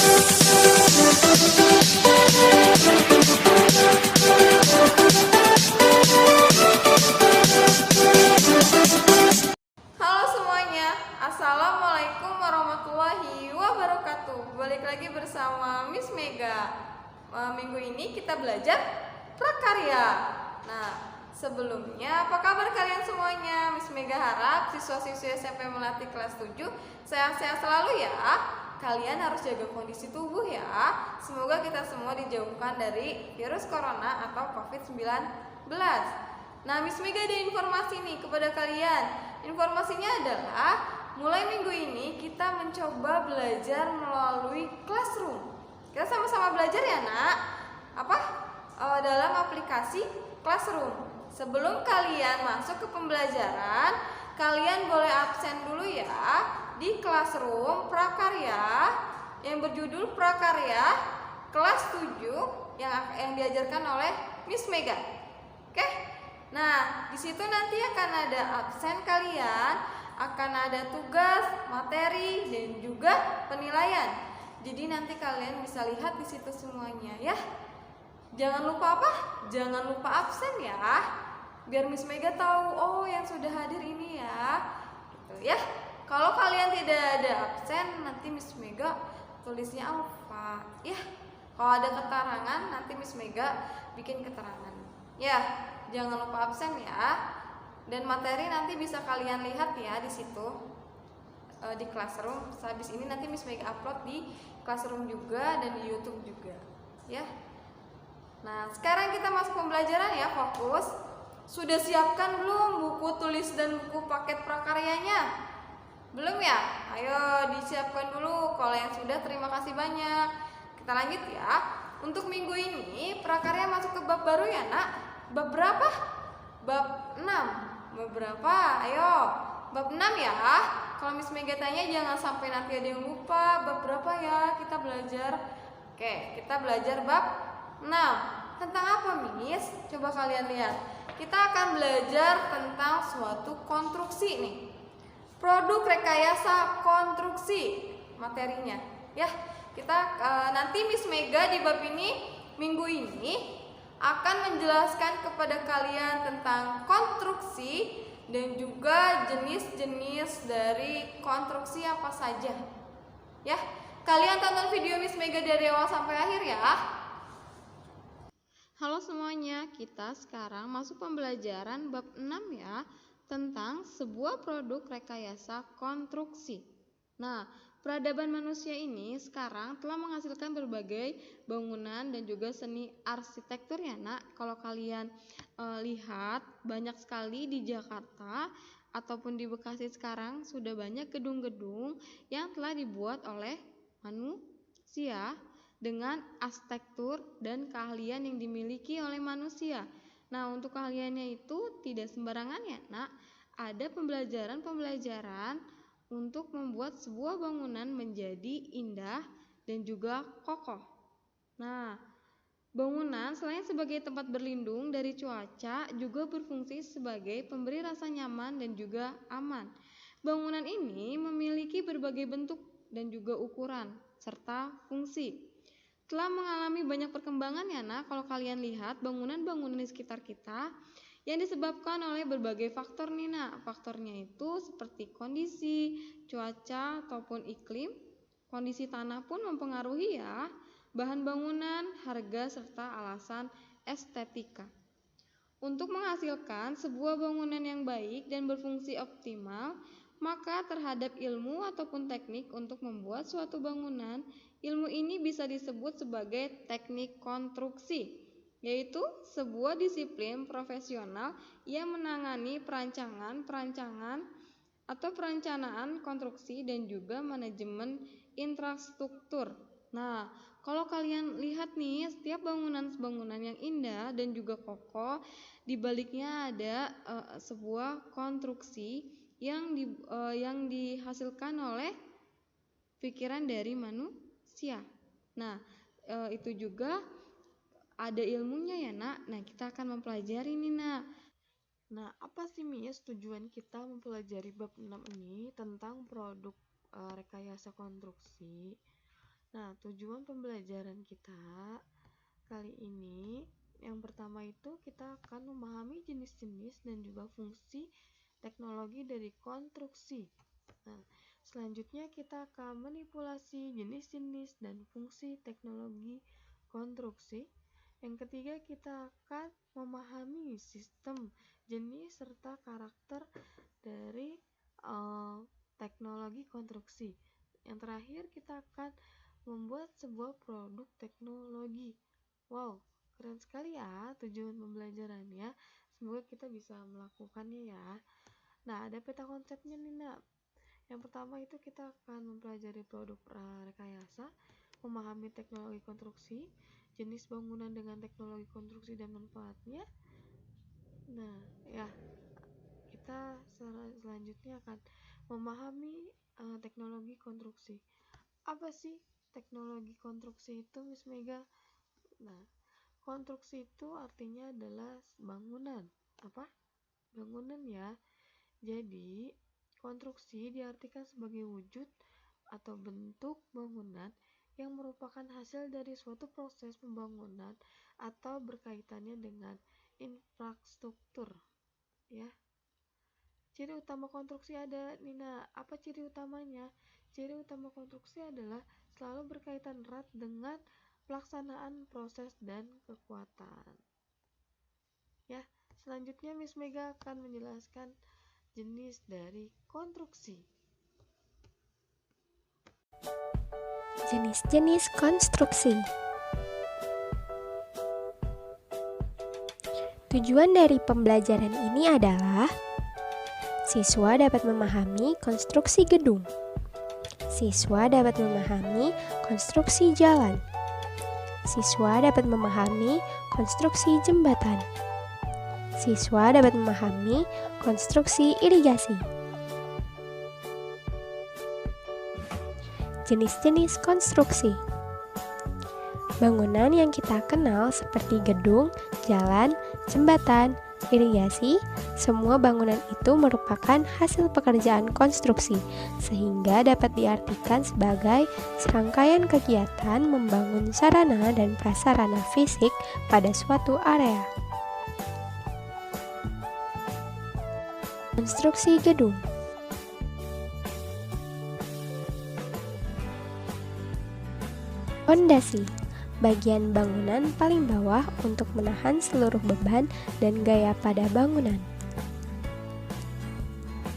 Halo semuanya, Assalamualaikum warahmatullahi wabarakatuh. Balik lagi bersama Miss Mega. Minggu ini kita belajar prakarya. Nah, sebelumnya apa kabar kalian semuanya? Miss Mega harap siswa-siswi SMP Melati kelas 7 sehat-sehat selalu ya. Kalian harus jaga kondisi tubuh ya. Semoga kita semua dijauhkan dari virus corona atau COVID-19. Nah, Miss Mega ada informasi nih kepada kalian. Informasinya adalah mulai minggu ini kita mencoba belajar melalui classroom. Kita sama-sama belajar ya nak. Dalam aplikasi classroom. Sebelum kalian masuk ke pembelajaran, kalian boleh absen dulu ya di classroom prakarya yang berjudul prakarya kelas 7 yang diajarkan oleh Miss Mega. Oke? Nah, di situ nanti akan ada absen kalian, akan ada tugas, materi, dan juga penilaian. Jadi nanti kalian bisa lihat di situ semuanya ya. Jangan lupa apa? Jangan lupa absen ya. Biar Miss Mega tahu, oh yang sudah hadir ini ya. Gitu ya. Kalau kalian tidak ada absen, nanti Miss Mega tulisnya alfa ya. Kalau ada keterangan, nanti Miss Mega bikin keterangan. Ya, jangan lupa absen ya. Dan materi nanti bisa kalian lihat ya di situ di classroom. Habis ini nanti Miss Mega upload di classroom juga dan di YouTube juga, ya. Nah, sekarang kita masuk pembelajaran ya, fokus. Sudah siapkan belum buku tulis dan buku paket prakaryanya? Belum ya? Ayo disiapkan dulu. Kalau yang sudah, terima kasih banyak. Kita lanjut ya. Untuk minggu ini prakarya masuk ke bab baru ya nak. Bab berapa? Bab 6. Bab berapa? Ayo. Bab 6 ya. Kalau Miss Mega tanya jangan sampai nanti ada yang lupa. Bab berapa ya kita belajar? Oke, kita belajar bab 6. Tentang apa Miss? Coba kalian lihat. Kita akan belajar tentang suatu konstruksi nih. Produk rekayasa konstruksi materinya. Ya, kita nanti Miss Mega di bab ini minggu ini akan menjelaskan kepada kalian tentang konstruksi dan juga jenis-jenis dari konstruksi apa saja. Ya, kalian tonton video Miss Mega dari awal sampai akhir ya. Halo semuanya, kita sekarang masuk pembelajaran bab 6 ya, tentang sebuah produk rekayasa konstruksi. Nah, peradaban manusia ini sekarang telah menghasilkan berbagai bangunan dan juga seni arsitektur ya nak. Kalau kalian lihat banyak sekali di Jakarta ataupun di Bekasi sekarang sudah banyak gedung-gedung yang telah dibuat oleh manusia dengan arsitektur dan keahlian yang dimiliki oleh manusia. Nah, untuk keahliannya itu tidak sembarangan ya nak. Ada pembelajaran untuk membuat sebuah bangunan menjadi indah dan juga kokoh. Nah, bangunan selain sebagai tempat berlindung dari cuaca juga berfungsi sebagai pemberi rasa nyaman dan juga aman. Bangunan ini memiliki berbagai bentuk dan juga ukuran serta fungsi. Telah mengalami banyak perkembangan ya nak. Kalau kalian lihat bangunan-bangunan di sekitar kita yang disebabkan oleh berbagai faktor nih nak. Faktornya itu seperti kondisi cuaca ataupun iklim. Kondisi tanah pun mempengaruhi ya. Bahan bangunan, harga serta alasan estetika. Untuk menghasilkan sebuah bangunan yang baik dan berfungsi optimal, maka terhadap ilmu ataupun teknik untuk membuat suatu bangunan, ilmu ini bisa disebut sebagai teknik konstruksi, yaitu sebuah disiplin profesional yang menangani perancangan atau perencanaan konstruksi dan juga manajemen infrastruktur. Nah, kalau kalian lihat nih, setiap bangunan yang indah dan juga kokoh, di baliknya ada sebuah konstruksi yang dihasilkan oleh pikiran dari manusia. Nah, itu juga ada ilmunya ya nak. Nah, kita akan mempelajari nih nak. Nah, apa sih Miss tujuan kita mempelajari bab 6 ini tentang produk rekayasa konstruksi? Nah, tujuan pembelajaran kita kali ini yang pertama itu kita akan memahami jenis-jenis dan juga fungsi teknologi dari konstruksi. Nah, selanjutnya kita akan manipulasi jenis-jenis dan fungsi teknologi konstruksi. Yang ketiga kita akan memahami sistem, jenis, serta karakter dari teknologi konstruksi. Yang terakhir kita akan membuat sebuah produk teknologi. Wow, keren sekali ya tujuan pembelajarannya. Semoga kita bisa melakukannya ya. Nah, ada peta konsepnya nih, Nak. Yang pertama itu kita akan mempelajari produk rekayasa, memahami teknologi konstruksi, jenis bangunan dengan teknologi konstruksi dan manfaatnya. Nah, ya, kita selanjutnya akan memahami teknologi konstruksi. Apa sih teknologi konstruksi itu, Miss Mega? Nah, konstruksi itu artinya adalah bangunan. Apa? Bangunan ya. Jadi, konstruksi diartikan sebagai wujud atau bentuk bangunan yang merupakan hasil dari suatu proses pembangunan atau berkaitannya dengan infrastruktur. Ya. Ciri utama konstruksi ada, Nina. Apa ciri utamanya? Ciri utama konstruksi adalah selalu berkaitan erat dengan pelaksanaan proses dan kekuatan. Ya, selanjutnya Miss Mega akan menjelaskan jenis dari konstruksi. Jenis-jenis konstruksi. Tujuan dari pembelajaran ini adalah siswa dapat memahami konstruksi gedung. Siswa dapat memahami konstruksi jalan. Siswa dapat memahami konstruksi jembatan. Siswa dapat memahami konstruksi irigasi. Jenis-jenis konstruksi. Bangunan yang kita kenal seperti gedung, jalan, jembatan, irigasi, semua bangunan itu merupakan hasil pekerjaan konstruksi, sehingga dapat diartikan sebagai serangkaian kegiatan membangun sarana dan prasarana fisik pada suatu area. Konstruksi gedung. Fondasi, bagian bangunan paling bawah untuk menahan seluruh beban dan gaya pada bangunan.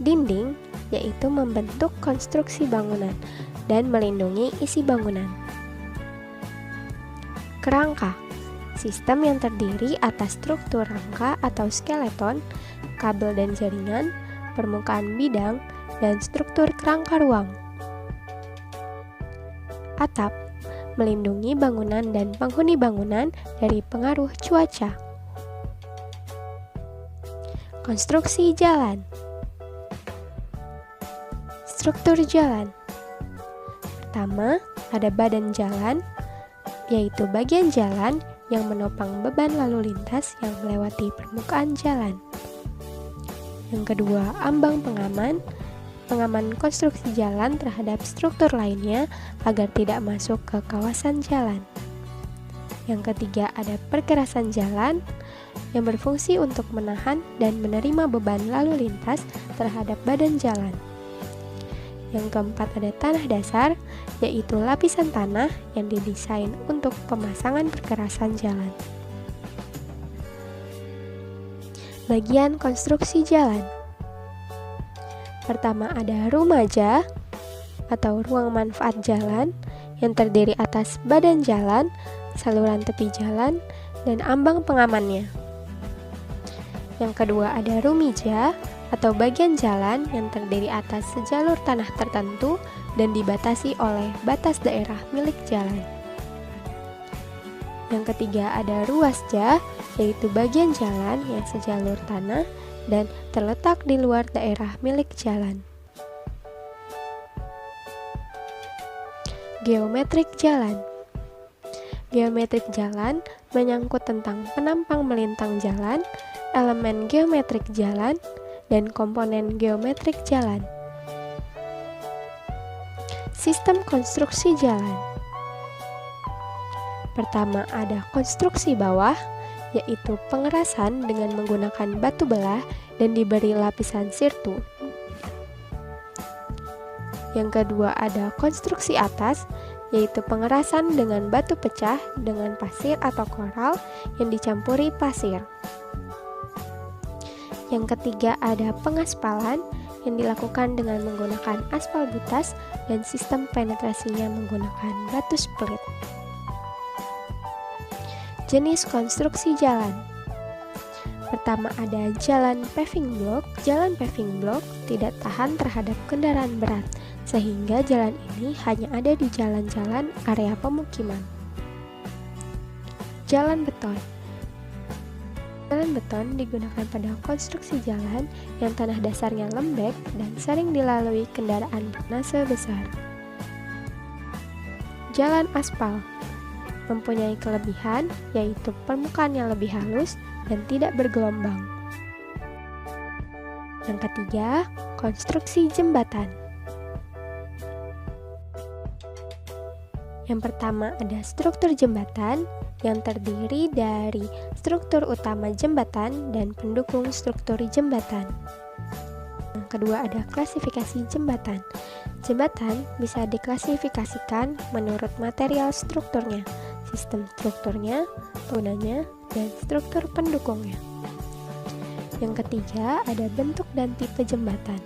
Dinding, yaitu membentuk konstruksi bangunan dan melindungi isi bangunan. Kerangka, sistem yang terdiri atas struktur rangka atau skeleton, kabel dan jaringan, permukaan bidang, dan struktur kerangka ruang. Atap, melindungi bangunan dan penghuni bangunan dari pengaruh cuaca. Konstruksi jalan. Struktur jalan. Pertama, ada badan jalan, yaitu bagian jalan yang menopang beban lalu lintas yang melewati permukaan jalan. Yang kedua, ambang pengaman. Pengaman konstruksi jalan terhadap struktur lainnya agar tidak masuk ke kawasan jalan. Yang ketiga, ada perkerasan jalan yang berfungsi untuk menahan dan menerima beban lalu lintas terhadap badan jalan. Yang keempat, ada tanah dasar, yaitu lapisan tanah yang didesain untuk pemasangan perkerasan jalan. Bagian konstruksi jalan. Pertama, ada rumaja atau ruang manfaat jalan yang terdiri atas badan jalan, saluran tepi jalan, dan ambang pengamannya. Yang kedua, ada rumija atau bagian jalan yang terdiri atas sejalur tanah tertentu dan dibatasi oleh batas daerah milik jalan. Yang ketiga, ada ruasja, yaitu bagian jalan yang sejalur tanah dan terletak di luar daerah milik jalan. Geometrik jalan. Geometrik jalan menyangkut tentang penampang melintang jalan, elemen geometrik jalan, dan komponen geometrik jalan. Sistem konstruksi jalan. Pertama ada konstruksi bawah, yaitu pengerasan dengan menggunakan batu belah dan diberi lapisan sirtu. Yang kedua ada konstruksi atas, yaitu pengerasan dengan batu pecah dengan pasir atau koral yang dicampuri pasir. Yang ketiga ada pengaspalan yang dilakukan dengan menggunakan aspal butas dan sistem penetrasinya menggunakan batu split. Jenis konstruksi jalan. Pertama ada jalan paving block. Jalan paving block tidak tahan terhadap kendaraan berat, sehingga jalan ini hanya ada di jalan-jalan area pemukiman. Jalan beton. Jalan beton digunakan pada konstruksi jalan yang tanah dasarnya lembek dan sering dilalui kendaraan bernase besar. Jalan aspal mempunyai kelebihan, yaitu permukaannya lebih halus dan tidak bergelombang. Yang ketiga, konstruksi jembatan. Yang pertama ada struktur jembatan yang terdiri dari struktur utama jembatan dan pendukung struktur jembatan. Yang kedua ada klasifikasi jembatan. Jembatan bisa diklasifikasikan menurut material strukturnya, sistem strukturnya, penggunanya, dan struktur pendukungnya. Yang ketiga ada bentuk dan tipe jembatan.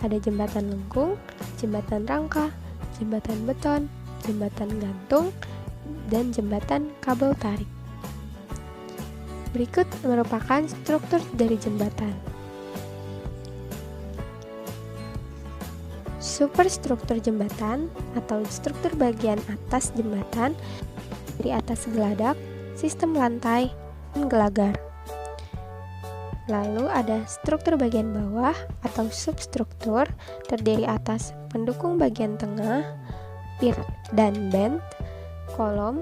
Ada jembatan lengkung, jembatan rangka, jembatan beton, jembatan gantung, dan jembatan kabel tarik. Berikut merupakan struktur dari jembatan. Superstruktur jembatan atau struktur bagian atas jembatan dari atas geladak, sistem lantai, dan gelagar. Lalu ada struktur bagian bawah atau substruktur terdiri atas pendukung bagian tengah, pier dan band, kolom,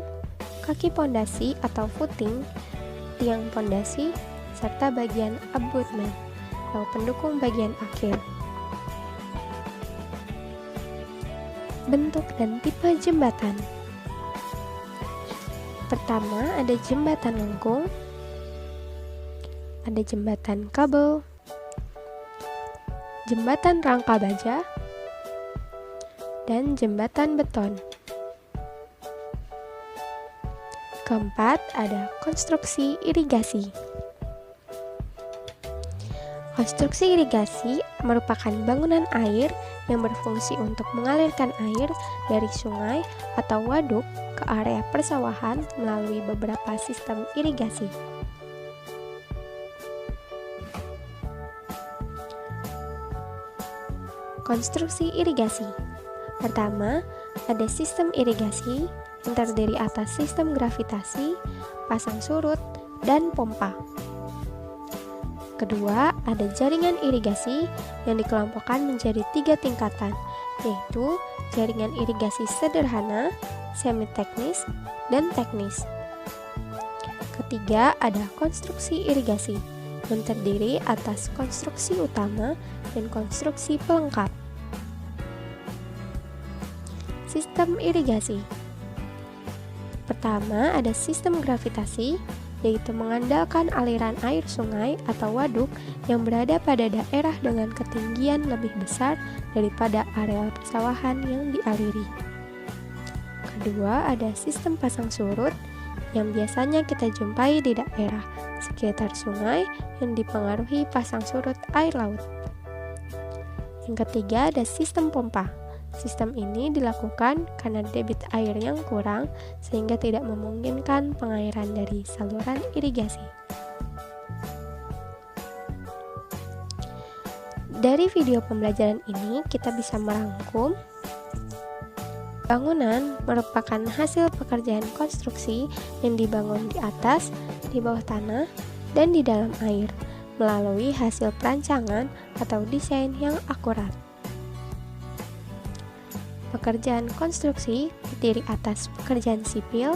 kaki pondasi atau footing, tiang pondasi, serta bagian abutment atau pendukung bagian akhir. Bentuk dan tipe jembatan. Pertama ada jembatan lengkung, ada jembatan kabel, jembatan rangka baja, dan jembatan beton. Keempat, ada konstruksi irigasi. Konstruksi irigasi merupakan bangunan air yang berfungsi untuk mengalirkan air dari sungai atau waduk ke area persawahan melalui beberapa sistem irigasi. Konstruksi irigasi. Pertama, ada sistem irigasi yang terdiri atas sistem gravitasi, pasang surut, dan pompa. Kedua, ada jaringan irigasi yang dikelompokkan menjadi 3 tingkatan, yaitu jaringan irigasi sederhana, semi-teknis, dan teknis. Ketiga, ada konstruksi irigasi yang terdiri atas konstruksi utama dan konstruksi pelengkap. Sistem irigasi. Pertama, ada sistem gravitasi, yaitu mengandalkan aliran air sungai atau waduk yang berada pada daerah dengan ketinggian lebih besar daripada areal persawahan yang dialiri. Kedua, ada sistem pasang surut yang biasanya kita jumpai di daerah sekitar sungai yang dipengaruhi pasang surut air laut. Yang ketiga, ada sistem pompa. Sistem ini dilakukan karena debit air yang kurang sehingga tidak memungkinkan pengairan dari saluran irigasi. Dari video pembelajaran ini kita bisa merangkum bangunan merupakan hasil pekerjaan konstruksi yang dibangun di atas, di bawah tanah, dan di dalam air melalui hasil perancangan atau desain yang akurat. Pekerjaan konstruksi terdiri atas pekerjaan sipil,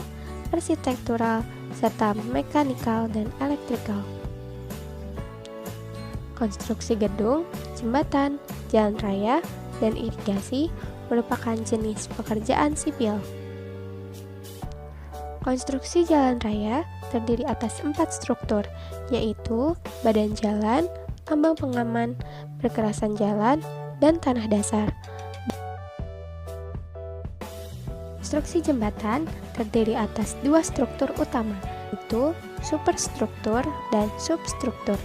arsitektural, serta mekanikal dan elektrikal. Konstruksi gedung, jembatan, jalan raya, dan irigasi merupakan jenis pekerjaan sipil. Konstruksi jalan raya terdiri atas 4 struktur, yaitu badan jalan, ambang pengaman, perkerasan jalan, dan tanah dasar. Konstruksi jembatan terdiri atas 2 struktur utama, yaitu superstruktur dan substruktur.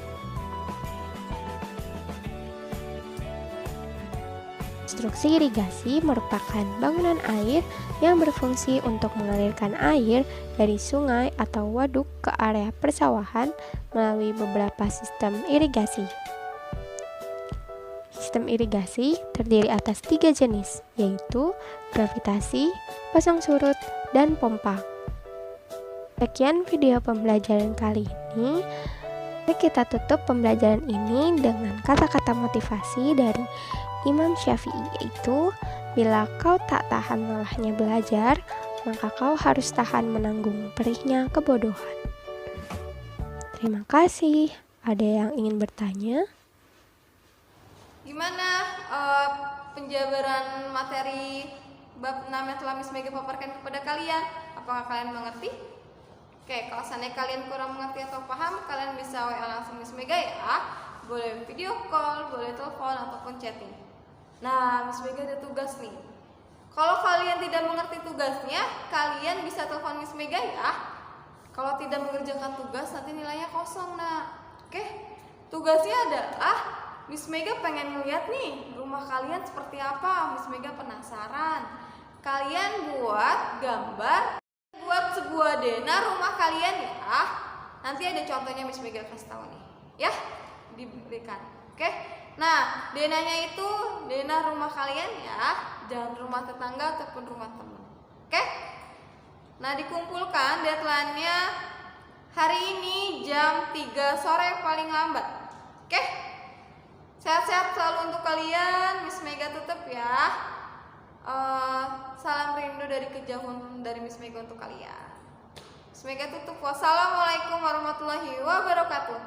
Konstruksi irigasi merupakan bangunan air yang berfungsi untuk mengalirkan air dari sungai atau waduk ke area persawahan melalui beberapa sistem irigasi. Sistem irigasi terdiri atas 3 jenis, yaitu gravitasi, pasang surut, dan pompa. Sekian video pembelajaran kali ini. Mari kita tutup pembelajaran ini dengan kata-kata motivasi dari Imam Syafi'i, yaitu bila kau tak tahan lelahnya belajar, maka kau harus tahan menanggung perihnya kebodohan. Terima kasih. Ada yang ingin bertanya? Gimana penjabaran materi bab 6 yang telah Miss Mega paparkan kepada kalian? Apakah kalian mengerti? Oke, kalau seandainya kalian kurang mengerti atau paham, kalian bisa WA langsung Miss Mega ya. Boleh video call, boleh telepon, ataupun chatting. Nah, Miss Mega ada tugas nih. Kalau kalian tidak mengerti tugasnya, kalian bisa telepon Miss Mega ya. Kalau tidak mengerjakan tugas, nanti nilainya kosong, nak. Oke, tugasnya adalah Miss Mega pengen ngeliat nih rumah kalian seperti apa. Miss Mega penasaran. Kalian buat gambar, buat sebuah denah rumah kalian ya. Nanti ada contohnya Miss Mega kasih tahu nih, ya, diberikan. Oke. Nah, denahnya itu denah rumah kalian ya, jangan rumah tetangga ataupun rumah teman. Oke? Nah, dikumpulkan deadline-nya hari ini jam 3 sore paling lambat. Oke? Sehat-sehat selalu untuk kalian. Miss Mega tutup ya. Salam rindu dari kejauhan dari Miss Mega untuk kalian. Miss Mega tutup. Wassalamualaikum warahmatullahi wabarakatuh.